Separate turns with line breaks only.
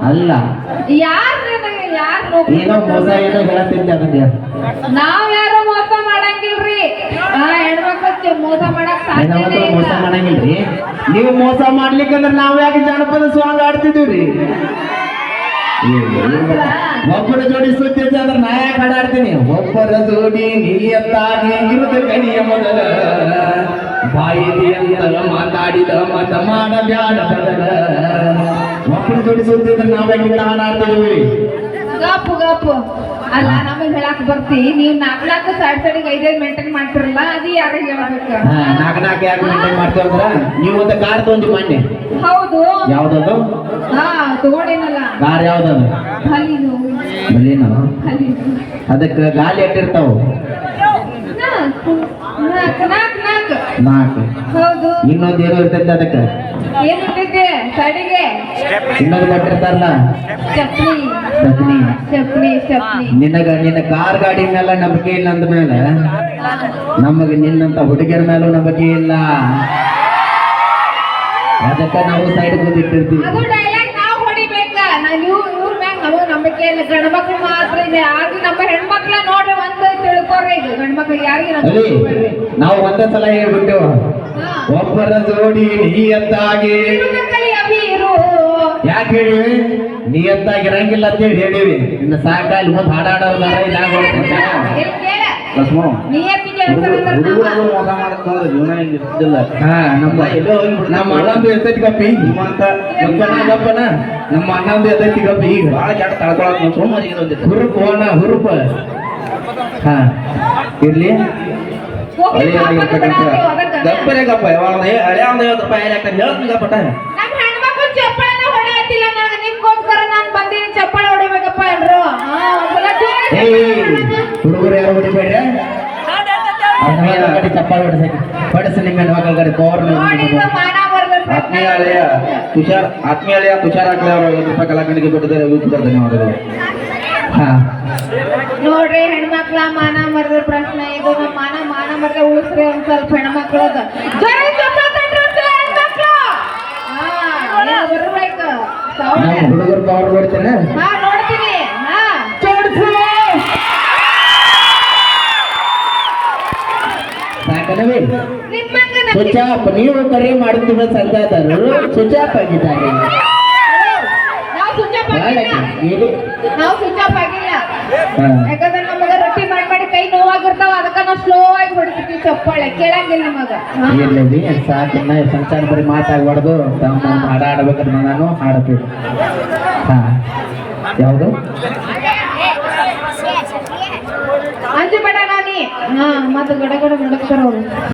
ಅಲ್ಲ ಏನೋ ಮೋಸ ಏನೋ ಹೇಳತ್ತಿದ್ದೆ ಅದನ್ನ
ನಾವ್ ಯಾರು ಮೋಸ ಮಾಡಂಗಿಲ್ರಿ. ಹೆಣ್ಮಕ್ಳು ಮೋಸ ಮಾಡಕ್ ಸಾಧ್ಯ
ಮೋಸ ಮಾಡಂಗಿಲ್ರಿ. ನೀವು ಮೋಸ ಮಾಡ್ಲಿಕ್ಕಂದ್ರ ನಾವ್ ಯಾಕೆ ಜಾನಪದ ಸಾಂಗ್ ಆಡ್ತಿದೀವ್ರಿ? ಒಬ್ಬರ ಜೋಡಿ ಸುದ್ದಿ ಅಂದ್ರೆ ನಾ ಯಾಕೆ ಹಾಡಾಡ್ತೀನಿ? ಒಬ್ಬರ ಜೋಡಿ ನೀಯತ್ತಾಗಿ ಇರುತ್ತ ಕಣಿಯ ಮೊದಲ ಬಾಯಿಲಿ ಅಂತ ಮಾತಾಡಿದ ಮತ ಮಾಡಬ್ಯಾಡ ಬದಲ. ಒಬ್ಬರ ಜೋಡಿ ಸುದ್ದಿ ಅಂದ್ರೆ ನಾವ್ ಯಾಕೆ ಹಾಡಾಡ್ತಿದೀವಿ?
ಗಪ್ಪು ಗಪ್ಪು ಅಲ್ಲ, ನಮಗ್ ಹೇಳಕ್ ಬರ್ತಿ. ನೀವ್ ನಾಲ್ಕು ಸೈಡಿಗೆ 5 ಮೇಂಟೈನ್ ಮಾಡ್ತಿರಲ್ಲ, ಅದು ಯಾರಿಗೆ ಹೇಳ್ಬೇಕು?
ನಾಲ್ಕು ಯಾಕೆ ಮೇಂಟೈನ್ ಮಾಡ್ತೇವಂದ್ರ ನೀವು ಒಂದು ಕಾರ್ ತಗೊಂಡಿ ಮೊನ್ನೆ.
ಹೌದು.
ಯಾವ್ದದು?
ತಗೊಂಡೇನಲ್ಲ.
ಕಾರ್ ಯಾವ್ದದು? ಬಲೀನೋ. ಅದಕ್ಕೆ ಗಾಲಿ ಎಟ್ಟಿರ್ತಾವ? 4.
ಹೌದು.
ಇನ್ನೊಂದು ಏನೋ ಇರ್ತೈತೆ ಅದಕ್ಕೆ?
ಏನಿರ್ತೈತೆ ಸೈಡಿಗೆ?
ಇನ್ನೊಂದು ಕೊಟ್ಟಿರ್ತಾರಲ್ಲ
ಚಪ್ನಿ.
ನಿನ್ನ ಕಾರ್ ಗಾಡಿ ಮೇಲೆ ನಂಬಿಕೆ ಇಲ್ಲ ಅಂದ ಮೇಲೆ ನಮಗೆ ನಿನ್ನಂತ ಹುಡುಗಿಯರ ಮೇಲೂ ನಂಬಿಕೆ ಇಲ್ಲ. ಅದಕ್ಕೆ ನಾವು ಸೈಡ್ ಬಂದಿಟ್ಟಿರ್ತೀವಿ.
ಅದು ಡೈಲಾಗ್ ನಾವು ಹೊಡಿಬೇಕ. ಇವ್ರ ಮ್ಯಾಗ ನಮಗ್ ನಂಬಿಕೆ ಇಲ್ಲ. ಗಂಡ ಮಕ್ಳು ಮಾತ್ರ ಇದೆ. ಆದ್ರೆ ನಮ್ಮ ಹೆಣ್ಮಕ್ಳ ನೋಡ್ರಿ ಒಂದು ತಿಳ್ಕೊರಿ. ಈಗ ಗಂಡ ಮಕ್ಳು ಯಾರಿಗೆ
ನಾವು ಒಂದೇ ಸಲ ಹೇಳ್ಬಿಟ್ಟೆವ, ಒಬ್ಬರ ಜೋಡಿ ನಿಯತ್ತಾಗಿ. ಯಾಕೆ ಹೇಳಿವಿ? ನಿಯತ್ತಾಗಿರಂಗಿಲ್ಲ ಅಂತ ಹೇಳಿ ಹೇಳಿವಿ. ಇನ್ನು ಸಾಕಾಗಿ ಮುಂದೆ ಹಾಡಾಡೋದಾರ ನಮ್ಮ ಅಣ್ಣಂದು ಎರ್ತೈತಿ ಗಪ್ಪಿ ಗಪ್ಪನ. ನಮ್ಮ ಅಣ್ಣಂದು ಎರ್ತೈತಿ ಗಪ್ಪಿ. ಈಗ ಭಾಳ ಕೆಟ್ಟ ತಳ್ಕೊಳಕ್ ಹುರುಪು ಅಣ್ಣ ಹುರುಪ. ಹಾ ಇರ್ಲಿ. ಗಪ್ಪರೆ ಗಪ್ಪ ಹಳೆ ಒಂದು 50 ರೂಪಾಯಿ ಹೇಳ್ತೀನಿ ಗಪ್ಪಟ. ಹುಡುಗರು ಯಾರು ಹೊಡಿಬೇಡ್ರಿ. ಚಪ್ಪಾಳೆ ಹೊಡಿಸಿ ನಿಮ್ಮ ಹೆಣ್ಮಕ್ಳ ಆತ್ಮೀಯ ತುಷಾರ್ ಹಾಕ್ಲಿ ಅವರು 50 ರೂಪಾಯಿ ಕಲಾಕಂಡಿಗೆ ಬಿಟ್ಟಿದ್ದಾರೆ.
ನೋಡ್ರಿ, ಹೆಣ್ಮಕ್ಳ ಮಾನ ಮರದ ಪ್ರಶ್ನೆ ಇದು. ನಮ್ಮ ಮಾನ ಮರದ ಉಳಿಸ್ರಿ ಒಂದ್ ಸ್ವಲ್ಪ ಹೆಣ್ಮಕ್ಳದ ಬರ್ಬೇಕು.
ಹುಡುಗರು ಪವರ್ ನೋಡ್ತೇನೆ.
ನೋಡ್ತೀನಿ.
ಸಾಕನವೇ ಸ್ವಿಚ್ ಆಫ್. ನೀವು ಕರೆ ಮಾಡುತ್ತಿರುವ ಸಂಜಾದರು ಸ್ವಿಚ್ ಆಫ್ ಆಗಿದ್ದಾರೆ.
ನಾವು ಸ್ವಿಚ್ ಆಫ್ ಆಗಿಲ್ಲ. ಯಾಕಂದ್ರೆ ನಮಗ ರೊಟ್ಟಿ ಮಾಡಿ ಕೈ ನೋವಾಗಿರ್ತಾವ. ಅದಕ್ಕ ನಾವು ಸ್ಲೋ ಆಗಿ ಹೊಡಿತೀವಿ. ಚಪ್ಪಾಳೆ ಕೇಳಂಗಿಲ್ಲ ನಮಗ.
ಇರ್ಲಿ ಸಾಕಿನ್ನ ಸಂಚಾರ ಬರೀ ಮಾತಾಡ್ಬಾರ್ದು. ಹಾಡ ಆಡ್ಬೇಕಾದ್ರೆ ನಾನು ಹಾಡಬೇಕು. ಯಾವುದು?
ಅಂಜು ಬೇಡ ನಾನಿ. ಮತ್ತೆ ಗಡ ಗಡ ನಡಕ್ತಾರ ಅವ್ರು.